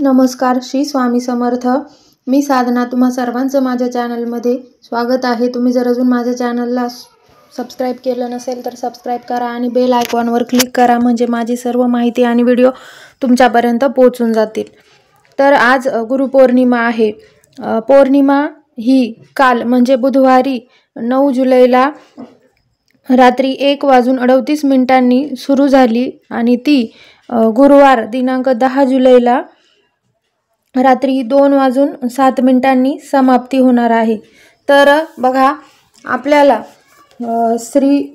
नमस्कार, श्री स्वामी समर्थ. मी साधना. तुम्हा सर्वांचं माझ्या चॅनलमध्ये स्वागत आहे. तुम्ही जर अजून माझ्या चॅनलला सबस्क्राईब केलं नसेल तर सबस्क्राईब करा आणि बेल आयकॉनवर क्लिक करा, म्हणजे माझी सर्व माहिती आणि व्हिडिओ तुमच्यापर्यंत पोहोचून जातील. तर आज गुरुपौर्णिमा आहे. पौर्णिमा ही काल म्हणजे बुधवारी 9 जुलैला रात्री 1:38 सुरू झाली आणि ती गुरुवार दिनांक 10 जुलैला रात्री 2:07 समाप्ती होणार आहे. तर बघा, आपल्याला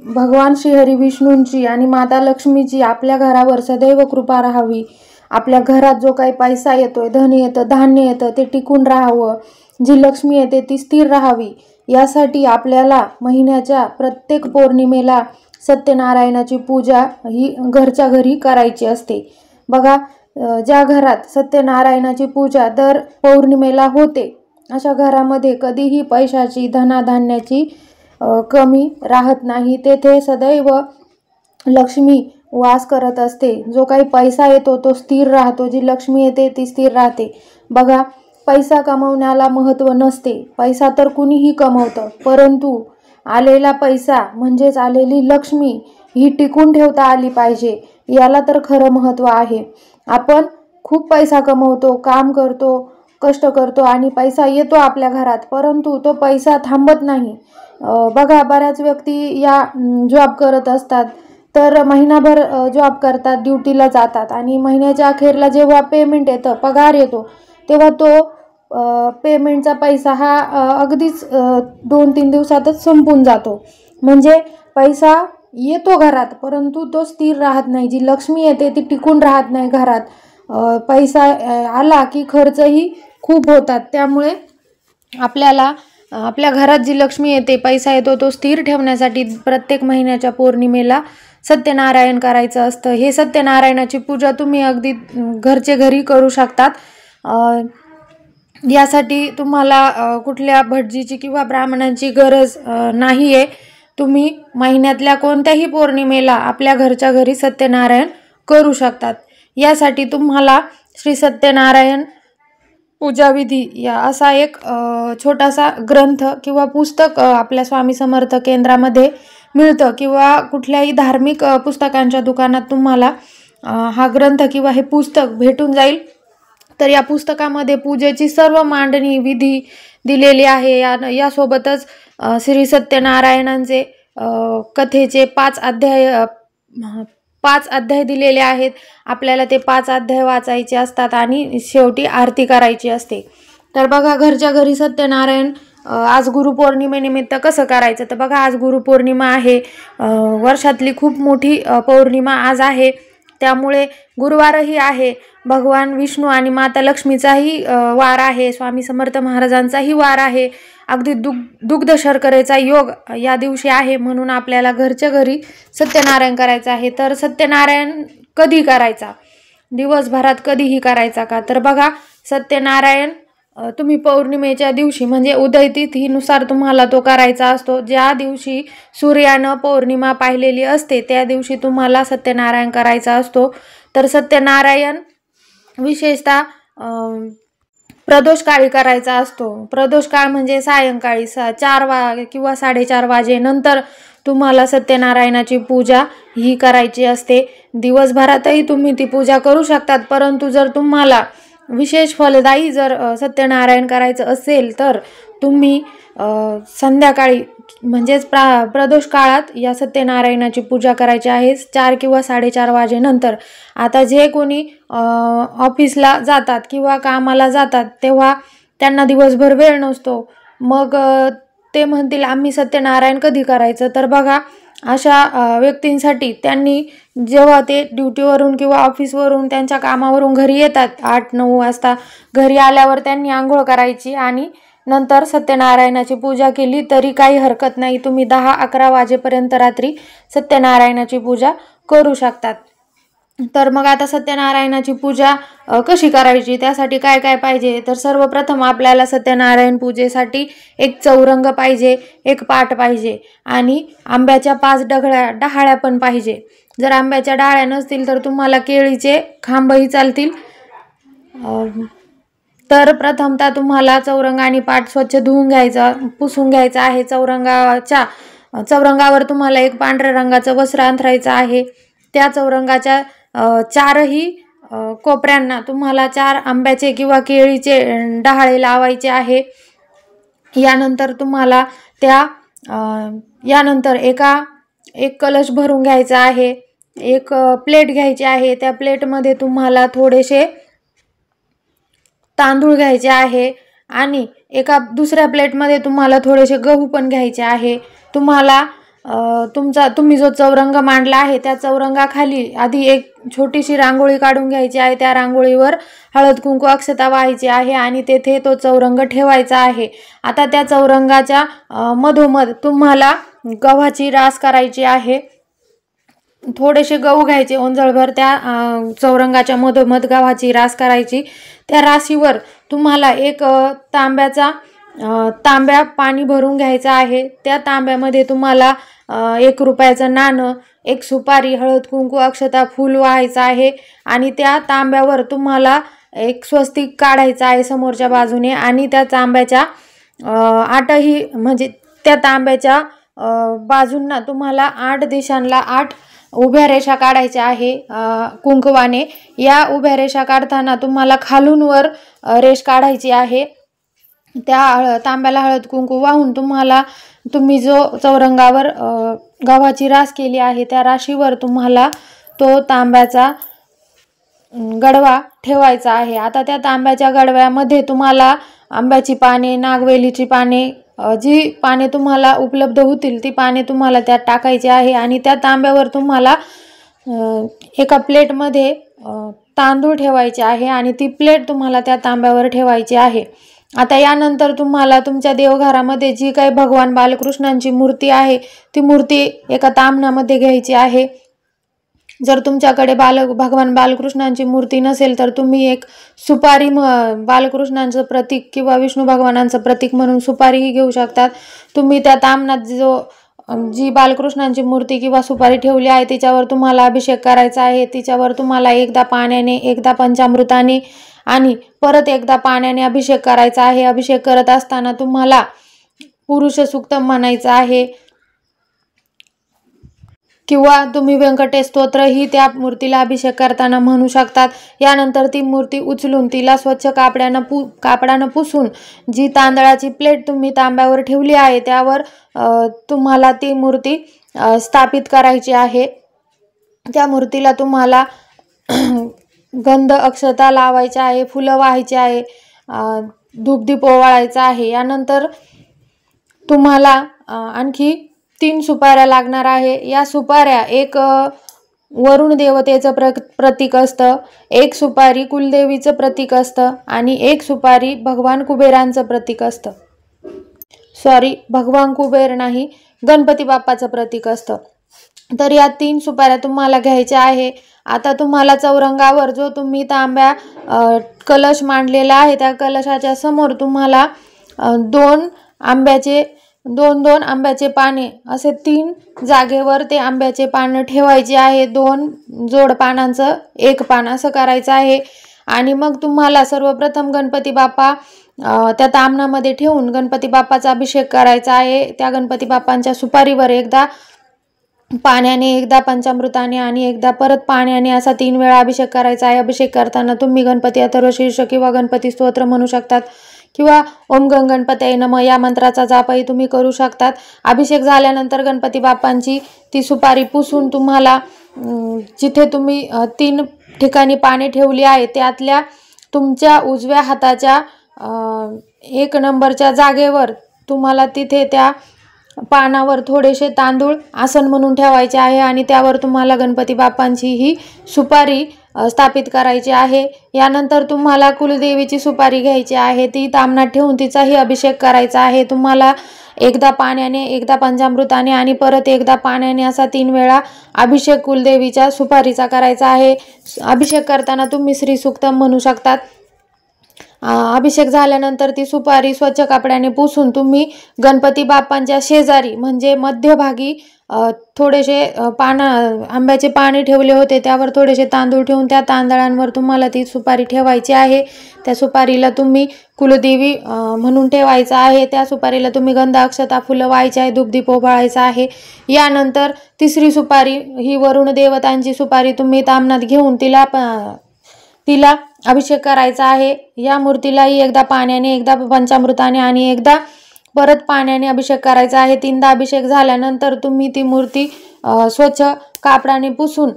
भगवान श्री विष्णूंची आणि माता लक्ष्मीची आपल्या घरावर सदैव कृपा राहावी. आपल्या घरात जो काही पैसा येतोय, धन येतं, धान्य येतं, ते टिकून राहावं. जी लक्ष्मी येते ती स्थिर राहावी, यासाठी आपल्याला महिन्याच्या प्रत्येक पौर्णिमेला सत्यनारायणाची पूजा ही घरच्या घरी करायची असते. बघा, ज्या घरात सत्यनारायणाची पूजा दर पौर्णिमेला होते, अशा घरामध्ये कधीही पैशाची, धनाधान्याची कमी राहत नाही. तेथे सदैव लक्ष्मी वास करत असते. जो काही पैसा येतो तो स्थिर राहतो, जी लक्ष्मी येते ती स्थिर राहते. बघा, पैसा कमवण्याला महत्त्व नसते. पैसा तर कुणीही कमवतं, परंतु आलेला पैसा म्हणजेच आलेली लक्ष्मी ही टिकून ठेवता आली पाहिजे, याला तर खरं महत्त्व आहे. आपण खूप पैसा कमवतो, काम करतो, कष्ट करतो आणि पैसा येतो आपल्या घरात, परंतु तो पैसा थांबत नाही. बघा, बऱ्याच व्यक्ती या जॉब करत असतात, तर महिनाभर जॉब करतात, ड्युटीला जातात आणि महिन्याच्या अखेरला जेव्हा पेमेंट येतं, पगार येतो, तेव्हा तो पेमेंटचा पैसा हा अगदीच 2-3 दिवसातच संपून जातो. म्हणजे पैसा येतो घरात, परंतु तो स्थिर राहत नाही. जी लक्ष्मी येते ती टिकून राहत नाही घरात. पैसा आला की खर्चही खूप होतात. त्यामुळे आपल्याला आपल्या घरात जी लक्ष्मी येते, पैसा येतो, तो स्थिर ठेवण्यासाठी प्रत्येक महिन्याच्या पौर्णिमेला सत्यनारायण करायचं असतं. हे सत्यनारायणाची पूजा तुम्ही अगदी घरचे घरी करू शकतात. यासाठी तुम्हाला कुठल्या भटजीची किंवा ब्राह्मणांची गरज नाही आहे. तुम्ही महिन्यातल्या कोणत्याही पौर्णिमेला आपल्या घरच्या घरी सत्यनारायण करू शकतात. यासाठी तुम्हाला श्री सत्यनारायण पूजाविधी या असा एक छोटासा ग्रंथ किंवा पुस्तक आपल्या स्वामी समर्थ केंद्रामध्ये मिळतं, किंवा कुठल्याही धार्मिक पुस्तकांच्या दुकानात तुम्हाला हा ग्रंथ किंवा हे पुस्तक भेटून जाईल. तर या पुस्तकामध्ये पूजेची सर्व मांडणी विधी दिलेली आहे. यासोबतच श्री सत्यनारायणांचे कथेचे 5 अध्याय दिलेले आहेत. आपल्याला ते 5 अध्याय वाचायचे असतात आणि शेवटी आरती करायची असते. तर बघा, घरच्या घरी सत्यनारायण आज गुरुपौर्णिमेनिमित्त कसं करायचं. तर बघा, आज गुरुपौर्णिमा आहे. वर्षातली खूप मोठी पौर्णिमा आज आहे. त्यामुळे गुरुवारही आहे. भगवान विष्णू आणि माता लक्ष्मीचाही वार आहे. स्वामी समर्थ महाराजांचाही वार आहे. अगदी दुग्ध शर्करेचा योग या दिवशी आहे. म्हणून आपल्याला घरच्या घरी सत्यनारायण करायचं आहे. तर सत्यनारायण कधी करायचा, दिवसभरात कधीही करायचा का? तर बघा, सत्यनारायण तुम्ही पौर्णिमेच्या दिवशी म्हणजे उदय तिथीनुसार तुम्हाला तो करायचा असतो. ज्या दिवशी सूर्यानं पौर्णिमा पाहिलेली असते त्या दिवशी तुम्हाला सत्यनारायण करायचा असतो. तर सत्यनारायण विशेषतः प्रदोष काळी करायचा असतो. प्रदोष काळ म्हणजे सायंकाळी 4 किंवा 4:30 वाजेनंतर तुम्हाला सत्यनारायणाची पूजा ही करायची असते. दिवसभरातही तुम्ही ती पूजा करू शकतात, परंतु जर तुम्हाला विशेष फलदायी जर सत्यनारायण करायचं असेल तर तुम्ही संध्याकाळी म्हणजेच प्रदोष काळात या सत्यनारायणाची पूजा करायची आहे, 4 किंवा 4:30 वाजेनंतर. आता जे कोणी ऑफिसला जातात किंवा कामाला जातात, तेव्हा त्यांना दिवसभर वेळ नसतो. मग ते म्हणतील आम्ही सत्यनारायण कधी करायचं. तर बघा, अशा व्यक्तींसाठी त्यांनी जेव्हा ते ड्युटीवरून किंवा ऑफिसवरून त्यांच्या कामावरून घरी येतात 8-9 वाजता, घरी आल्यावर त्यांनी आंघोळ करायची आणि नंतर सत्यनारायणाची पूजा केली तरी काही हरकत नाही. तुम्ही 10-11 वाजेपर्यंत रात्री सत्यनारायणाची पूजा करू शकतात. तर मग आता सत्यनारायणाची पूजा कशी करायची, त्यासाठी काय काय पाहिजे. तर सर्वप्रथम आपल्याला सत्यनारायण पूजेसाठी एक चौरंग पाहिजे, एक पाट पाहिजे आणि आंब्याच्या 5 डहाळ्या पण पाहिजे. जर आंब्याच्या डाळ्या नसतील तर तुम्हाला केळीचे खांबही चालतील. तर प्रथमतः तुम्हाला चौरंग आणि पाट स्वच्छ धुवून घ्यायचा, पुसून घ्यायचा आहे. चौरंगावर तुम्हाला एक पांढऱ्या रंगाचं वस्त्र अंथरायचं आहे. त्या चौरंगाच्या चारही कोपऱ्यांना तुम्हाला 4 आंब्याचे किंवा केळीचे डहाळे लावायचे आहे. यानंतर तुम्हाला यानंतर एक कलश भरून घ्यायचा आहे. एक प्लेट घ्यायची आहे. त्या प्लेटमध्ये तुम्हाला थोडेसे तांदूळ घ्यायचे आहे आणि दुसऱ्या प्लेटमध्ये तुम्हाला थोडेसे गहू पण घ्यायचे आहे. तुम्हाला तुम्ही जो चौरंग मांडला आहे त्या चौरंगाखाली आधी एक छोटीशी रांगोळी काढून घ्यायची आहे. त्या रांगोळीवर हळद कुंकू अक्षता व्हायची आहे आणि तेथे तो चौरंग ठेवायचा आहे. आता त्या चौरंगाच्या मधोमध तुम्हाला गव्हाची रास करायची आहे. थोडेसे गहू घ्यायचे ओंजळभर, त्या चौरंगाच्या मधोमध गव्हाची रास करायची. त्या राशीवर तुम्हाला एक तांब्या पाणी भरून घ्यायचं आहे. त्या तांब्यामध्ये तुम्हाला 1 रुपयाचं नाणं, एक सुपारी, हळद कुंकू अक्षता, फूल व्हायचं आहे आणि त्या तांब्यावर तुम्हाला एक स्वस्तिक काढायचं आहे समोरच्या बाजूने आणि त्या तांब्याच्या म्हणजे त्या तांब्याच्या बाजूंना तुम्हाला 8 दिशांना 8 उभ्या रेषा काढायच्या आहे कुंकवाने. या उभ्या रेषा काढताना तुम्हाला खालून वर रेष काढायची आहे. त्या तांब्याला हळद कुंकू वाहून तुम्ही जो चौरंगावर गव्हाची रास केली आहे त्या राशीवर तुम्हाला तो तांब्याचा गडवा ठेवायचा आहे. आता त्या तांब्याच्या गडव्यामध्ये तुम्हाला आंब्याची पाने, नागवेलीची पाने, जी पाने तुम्हाला उपलब्ध होतील ती पाने तुम्हाला त्यात टाकायची आहे आणि त्या तांब्यावर तुम्हाला एका प्लेटमध्ये तांदूळ ठेवायचे आहे आणि ती प्लेट तुम्हाला त्या तांब्यावर ठेवायची आहे. आता यानंतर तुम्हाला तुमच्या देवघरामध्ये जी काही भगवान बालकृष्णांची मूर्ती आहे ती मूर्ती एका ताम्हणामध्ये घ्यायची आहे. जर तुमच्याकडे भगवान बालकृष्णांची मूर्ती नसेल तर तुम्ही एक सुपारी, बालकृष्णांचं प्रतीक किंवा विष्णू भगवानांचं प्रतीक म्हणून सुपारीही घेऊ शकतात. तुम्ही त्या ताम्हणात जी बालकृष्णांची मूर्ती किंवा सुपारी ठेवली आहे तिच्यावर तुम्हाला अभिषेक करायचा आहे. तिच्यावर तुम्हाला एकदा पाण्याने, एकदा पंचामृताने आणि परत एकदा पाण्याने अभिषेक करायचा आहे. अभिषेक करत असताना तुम्हाला पुरुष सूक्तम म्हणायचं आहे किंवा तुम्ही व्यंकटेश स्तोत्रही त्या मूर्तीला अभिषेक करताना म्हणू शकतात. यानंतर ती मूर्ती उचलून तिला स्वच्छ कापडानं पुसून जी तांदळाची प्लेट तुम्ही तांब्यावर ठेवली आहे त्यावर तुम्हाला ती मूर्ती स्थापित करायची आहे. त्या मूर्तीला तुम्हाला गंध अक्षता लावायच्या आहे, फुलं व्हायची आहे, धूपदीप ओवाळायचा आहे. यानंतर तुम्हाला आणखी 3 सुपाऱ्या लागणार आहे. या सुपाऱ्या एक वरुण देवतेचं प्रतीक असतं, एक सुपारी कुलदेवीचं प्रतीक असतं आणि एक सुपारी भगवान कुबेरांचं प्रतीक असतं. भगवान कुबेर नाही, गणपती बाप्पाचं प्रतीक असतं. तर या 3 सुपाऱ्या तुम्हाला घ्यायच्या आहे. आता तुम्हाला चौरंगावर जो तुम्ही तांब्या कलश मांडलेला आहे त्या कलशाच्या समोर तुम्हाला 2 आंब्याचे पाने असे 3 जागेवर ते आंब्याचे पानं ठेवायचे आहे. 2 जोड पानांचं 1 पान असं करायचं आहे. आणि मग तुम्हाला सर्वप्रथम गणपती बाप्पा त्या ताम्हणामध्ये ठेवून गणपती बाप्पाचा अभिषेक करायचा आहे. त्या गणपती बाप्पांच्या सुपारीवर एकदा पाण्याने, एकदा पंचामृताने आणि एकदा परत पाण्याने असा 3 वेळा अभिषेक करायचा आहे. अभिषेक करताना तुम्ही गणपती अथर्वशीर्ष किंवा गणपती स्तोत्र म्हणू शकतात किंवा ओम गंग गणपतये नमः या मंत्राचा जापही तुम्ही करू शकतात. अभिषेक झाल्यानंतर गणपती बाप्पांची ती सुपारी पुसून तुम्हाला जिथे तुम्ही 3 ठिकाणी पाने ठेवली आहे त्यातल्या तुमच्या उजव्या हाताच्या 1 नंबरच्या जागेवर तुम्हाला तिथे त्या पानावर थोडेसे तांदूळ आसन म्हणून ठेवायचे आहे आणि त्यावर तुम्हाला गणपती बाप्पांची ही सुपारी स्थापित करायची आहे. यानंतर तुम्हाला कुलदेवीची सुपारी घ्यायची आहे, ती ताम्हणात ठेवून तिचाही अभिषेक करायचा आहे. तुम्हाला एकदा पाण्याने, एकदा पंचामृताने आणि परत एकदा पाण्याने असा 3 वेळा अभिषेक कुलदेवीच्या सुपारीचा करायचा आहे. अभिषेक करताना तुम्ही श्री सूक्तम म्हणू शकतात. अभिषेक झाल्यानंतर ती सुपारी स्वच्छ कपड्याने पुसून तुम्ही गणपती बाप्पांच्या शेजारी म्हणजे मध्यभागी थोडेसे आंब्याचे पाने ठेवले होते, त्यावर थोडेसे तांदूळ ठेवून त्या तांदळांवर तुम्हाला ती सुपारी ठेवायची आहे. त्या सुपारीला तुम्ही कुलदेवी म्हणून ठेवायचं आहे. त्या सुपारीला तुम्ही गंध, अक्षता, फुलं व्हायची आहे, धूपदीप ओवाळायचा आहे. यानंतर तिसरी सुपारी ही वरुण देवतांची सुपारी तुम्ही ताम्हनात घेऊन तिला अभिषेक करायचा आहे. या मूर्तीलाही एकदा पाण्याने, एकदा पंचामृताने आणि एकदा परत पाण्याने अभिषेक करायचा आहे. 3दा अभिषेक झाल्यानंतर तुम्ही ती मूर्ती स्वच्छ कापडाने पुसून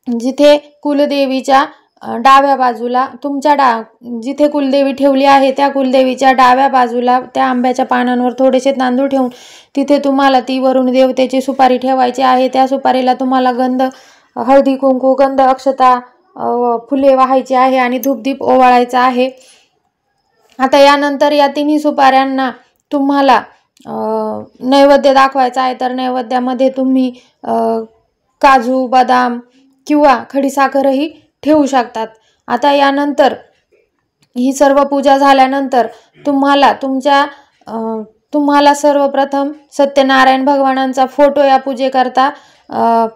जिथे कुलदेवीच्या डाव्या बाजूला जिथे कुलदेवी ठेवली आहे त्या कुलदेवीच्या डाव्या बाजूला त्या आंब्याच्या पानांवर थोडेसे तांदूळ ठेवून तिथे तुम्हाला ती वरुण देवतेची सुपारी ठेवायची आहे. त्या सुपारीला तुम्हाला गंध, हळदी कुंकू, गंध, अक्षता, फुले वाहायची आहे आणि धूपदीप ओवाळायचा आहे. आता यानंतर या तिन्ही सुपाऱ्यांना तुम्हाला नैवेद्य दाखवायचा आहे. तर नैवेद्यामध्ये तुम्ही काजू, बदाम किंवा खडीसाखरही ठेवू शकतात. आता यानंतर ही सर्व पूजा झाल्यानंतर तुम्हाला सर्वप्रथम सत्यनारायण भगवानांचा फोटो या पूजेकरता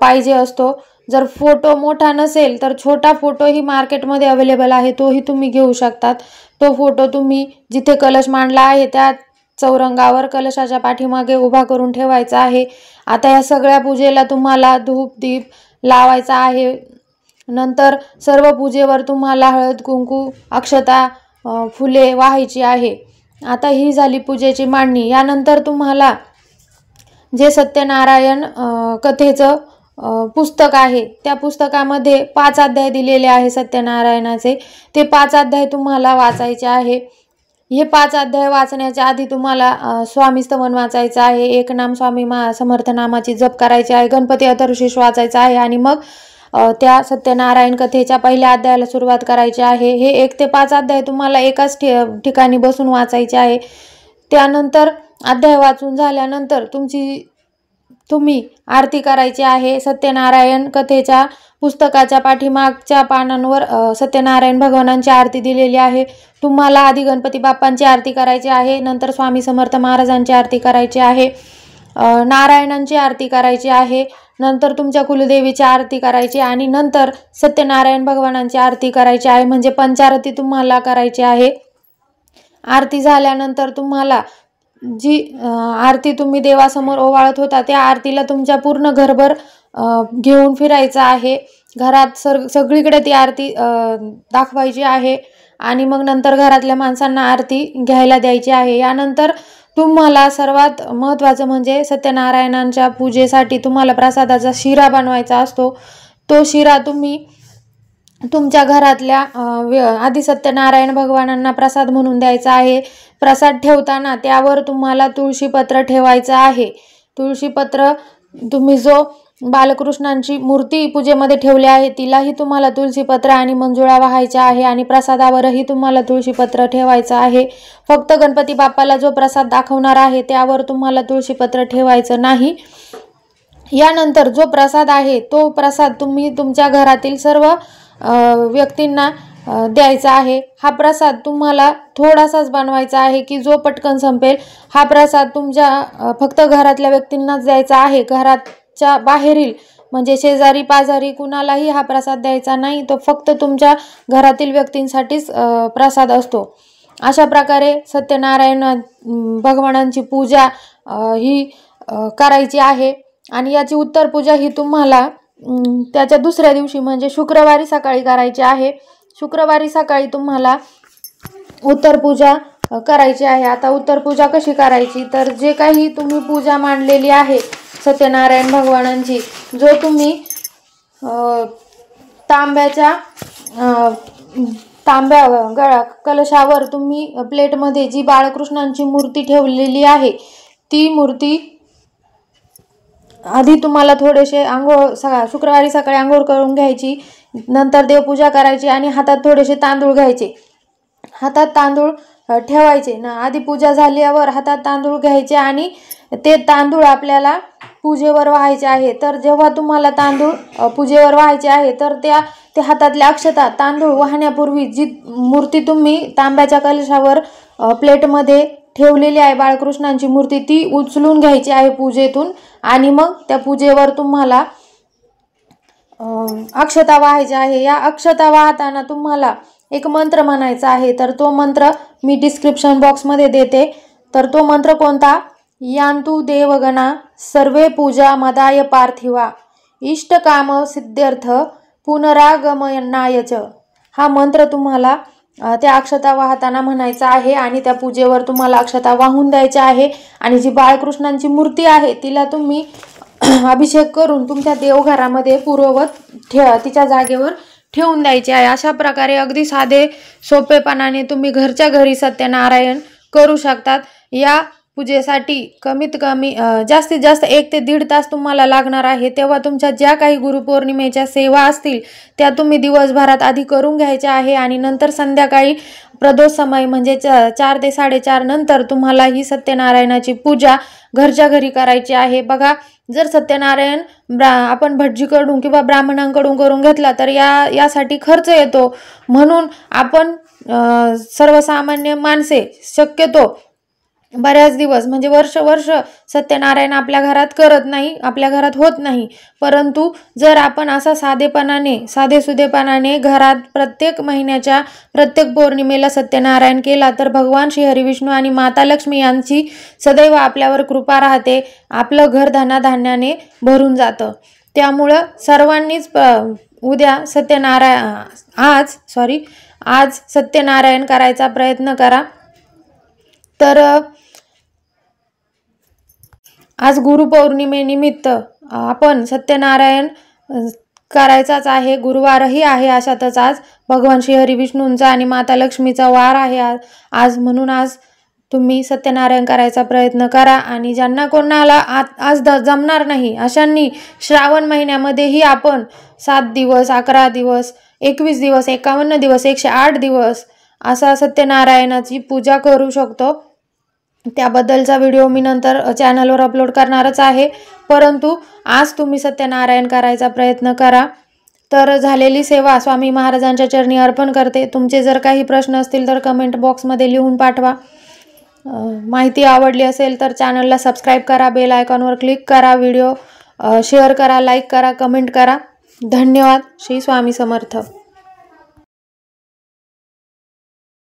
पाहिजे असतो. जर फोटो मोठा नसेल तर छोटा फोटोही मार्केटमध्ये अवेलेबल आहे, तोही तुम्ही घेऊ शकतात. तो फोटो तुम्ही जिथे कलश मांडला आहे त्या चौरंगावर कलशाच्या पाठीमागे उभा करून ठेवायचा आहे. आता या सगळ्या पूजेला तुम्हाला धूप दीप लावायचा आहे. नंतर सर्व पूजेवर तुम्हाला हळद कुंकू, अक्षता, फुले वाहायची आहे. आता ही झाली पूजेची मांडणी. यानंतर तुम्हाला जे सत्यनारायण कथेचं पुस्तक आहे त्या पुस्तकामध्ये 5 अध्याय दिलेले आहे सत्यनारायणाचे. ते 5 अध्याय तुम्हाला वाचायचे आहे. हे 5 अध्याय वाचण्याच्या आधी तुम्हाला स्वामी स्तवन वाचायचं आहे. एक नाम स्वामी समर्थ नामाची जप करायची आहे. गणपती अथर्वशीर्ष वाचायचा आहे आणि मग त्या सत्यनारायण कथेच्या पहिल्या अध्यायाला सुरुवात करायची आहे. हे 1 ते 5 अध्याय तुम्हाला एकाच ठिकाणी बसून वाचायचे आहे. त्यानंतर अध्याय वाचून झाल्यानंतर तुम्ही आरती करायची आहे. सत्यनारायण कथेच्या पुस्तकाच्या पाठीमागच्या पानांवर सत्यनारायण भगवानांची आरती दिलेली आहे. तुम्हाला आधी गणपती बाप्पांची आरती करायची आहे, नंतर स्वामी समर्थ महाराजांची आरती करायची आहे, नारायणांची आरती करायची आहे, नंतर तुमच्या कुलदेवीची आरती करायची आणि नंतर सत्यनारायण भगवानांची आरती करायची आहे. म्हणजे पंचारती तुम्हाला करायची आहे. आरती झाल्यानंतर तुम्हाला जी आरती तुम्ही देवासमोर ओवाळत होता त्या आरतीला तुमच्या पूर्ण घरभर घेऊन फिरायचं आहे. घरात सगळीकडे ती आरती दाखवायची आहे आणि मग नंतर घरातल्या माणसांना आरती घ्यायला द्यायची आहे. यानंतर तुम्हाला सर्वात महत्त्वाचं म्हणजे सत्यनारायणांच्या पूजेसाठी तुम्हाला प्रसादाचा शिरा बनवायचा असतो. तो शिरा तुम्ही तुमच्या घरातल्या आधी सत्यनारायण भगवानांना प्रसाद म्हणून द्यायचा आहे. प्रसाद ठेवताना त्यावर तुम्हाला तुळशीपत्र ठेवायचं आहे. तुळशीपत्र तुम्ही जो बालकृष्णांची मूर्ती पूजेमध्ये ठेवली आहे तिलाही तुम्हाला तुळशीपत्र आणि मंजुळा वाहायच्या आहे आणि प्रसादावरही तुम्हाला तुळशीपत्र ठेवायचं आहे. फक्त गणपती बाप्पाला जो प्रसाद दाखवणार आहे त्यावर तुम्हाला तुळशीपत्र ठेवायचं नाही. यानंतर जो प्रसाद आहे तो प्रसाद तुम्ही तुमच्या घरातील सर्व व्यक्तींना द्यायचा आहे. हा प्रसाद तुम्हाला थोडासाच बनवायचा आहे की जो पटकन संपेल. हा प्रसाद तुमच्या फक्त घरातल्या व्यक्तींनाच द्यायचा आहे. घराच्या बाहेरील म्हणजे शेजारी पाजारी कुणालाही हा प्रसाद द्यायचा नाही. तो फक्त तुमच्या घरातील व्यक्तींसाठीच प्रसाद असतो. अशा प्रकारे सत्यनारायण भगवानांची पूजा ही करायची आहे आणि याची उत्तर पूजा ही तुम्हाला त्याच्या दुसऱ्या दिवशी म्हणजे शुक्रवारी सकाळी करायची आहे. शुक्रवारी सकाळी तुम्हाला उत्तर पूजा करायची आहे. आता उत्तर पूजा कशी करायची तर जे काही तुम्ही पूजा मांडलेली आहे सत्यनारायण भगवानांची, जो तुम्ही तांब्या कलशावर तुम्ही प्लेटमध्ये जी बाळकृष्णांची मूर्ती ठेवलेली आहे ती मूर्ती आधी तुम्हाला थोडेसे शुक्रवारी सकाळी आंघोळ करून घ्यायची. नंतर देवपूजा करायची आणि हातात थोडेसे तांदूळ घ्यायचे. हातात तांदूळ ठेवायचे ना. आधी पूजा झाल्यावर हातात तांदूळ घ्यायचे आणि ते तांदूळ आपल्याला पूजेवर वाहायचे आहे. तर जेव्हा तुम्हाला तांदूळ पूजेवर वाहायचे आहे तर ते हातातल्या अक्षता तांदूळ वाहण्यापूर्वी जी मूर्ती तुम्ही तांब्याच्या कलशावर प्लेटमध्ये ठेवलेली आहे बाळकृष्णांची मूर्ती ती उचलून घ्यायची आहे पूजेतून आणि मग त्या पूजेवर तुम्हाला अक्षता वाहायच्या आहे। या अक्षता वाहताना तुम्हाला एक मंत्र म्हणायचा आहे, तर तो मंत्र मी डिस्क्रिप्शन बॉक्समध्ये देते। तर तो मंत्र कोणता? यांतु देवगणा सर्वे पूजा मदाय पार्थिवा इष्टकाम सिद्ध्यर्थ पुनरागमनाय च। हा मंत्र तुम्हाला त्या अक्षता वाहताना म्हणायचा आहे आणि त्या पूजेवर तुम्हाला अक्षता वाहून द्यायच्या आहे आणि जी बाळकृष्णांची मूर्ती आहे तिला तुम्ही अभिषेक करून तुमच्या देवघरामध्ये पूर्ववत तिच्या जागेवर ठेवून द्यायचे आहे। अशा प्रकारे अगदी साधे सोपेपणाने तुम्ही घरच्या घरी सत्यनारायण करू शकतात। या पूजेसाठी कमीत कमी जास्तीत जास्त 1 ते 1.5 तास तुम्हाला लागणार आहे। तेव्हा तुमच्या ज्या काही गुरुपौर्णिमेच्या सेवा असतील त्या तुम्ही दिवसभरात आधी करून घ्यायच्या आहे आणि नंतर संध्याकाळी प्रदोष समय म्हणजे 4 ते 4:30 नंतर तुम्हाला ही सत्यनारायणाची पूजा घरच्या घरी करायची आहे। बघा, जर सत्यनारायण आपण भटजीकडून किंवा ब्राह्मणांकडून करून घेतला तर यासाठी खर्च येतो, म्हणून आपण सर्वसामान्य माणसे शक्यतो बऱ्याच दिवस म्हणजे वर्ष सत्यनारायण आपल्या घरात करत नाही, आपल्या घरात होत नाही। परंतु जर आपण असा साधेसुधेपणाने घरात प्रत्येक महिन्याच्या प्रत्येक पौर्णिमेला सत्यनारायण केला तर भगवान श्री हरिविष्णू आणि माता लक्ष्मी यांची सदैव आपल्यावर कृपा राहते, आपलं घर धनाधान्याने भरून जातं। त्यामुळं सर्वांनीच उद्या आज सत्यनारायण करायचा प्रयत्न करा। तर आज गुरुपौर्णिमेनिमित्त आपण सत्यनारायण करायचाच आहे। गुरुवारही आहे, अशातच आज भगवान श्री हरिविष्णूंचा आणि माता लक्ष्मीचा वार आहे आज, म्हणून आज तुम्ही सत्यनारायण करायचा प्रयत्न करा। आणि ज्यांना कोणाला आज जमणार नाही अशांनी श्रावण महिन्यामध्येही आपण 7 दिवस, 11 दिवस, 21 दिवस, 51 दिवस, 108 दिवस असा सत्यनारायणाची पूजा करू शकतो। त्याबद्दलचा व्हिडिओ मी नंतर चॅनलवर अपलोड करणारच आहे, परंतु आज तुम्ही सत्यनारायण करायचा प्रयत्न करा। तर झालेली सेवा स्वामी महाराजांच्या चरणी अर्पण करते। तुमचे जर काही प्रश्न असतील तर कमेंट बॉक्समध्ये लिहून पाठवा। माहिती आवडली असेल तर चॅनलला सबस्क्राईब करा, बेल आयकॉनवर क्लिक करा, व्हिडिओ शेअर करा, लाईक करा, कमेंट करा। धन्यवाद। श्री स्वामी समर्थ।